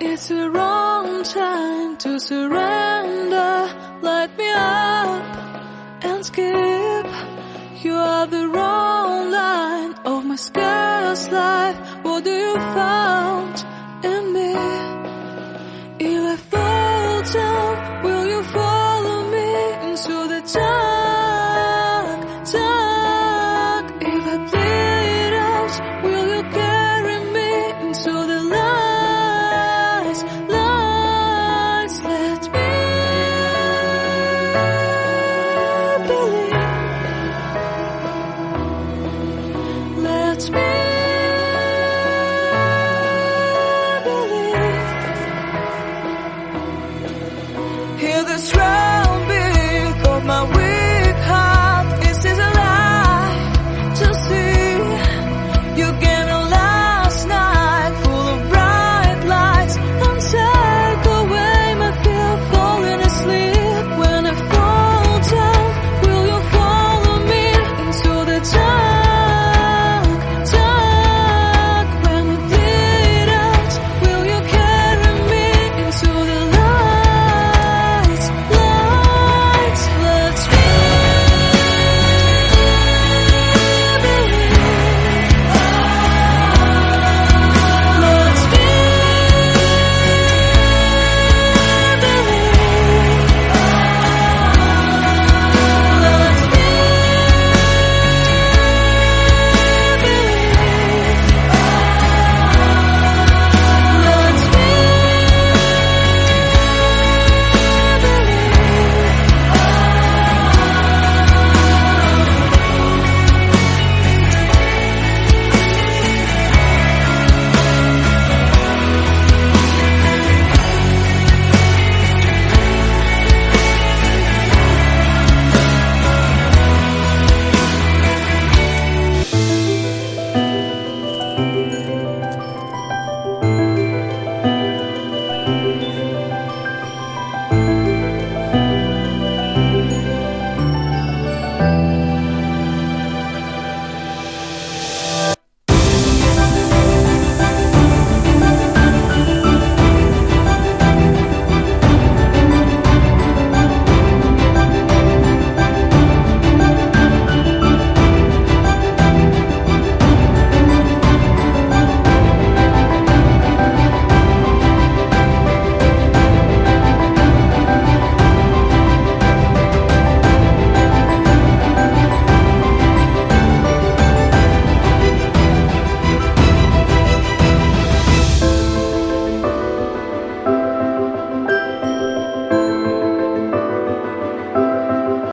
It's the wrong time to surrender. Light me up and skip. You are the wrong line of my scarce life. What do you found in me? If I fall down, will you follow me into the dark, dark? If I bleed out, will you carry me into the lights, lights? Let me believe. Let me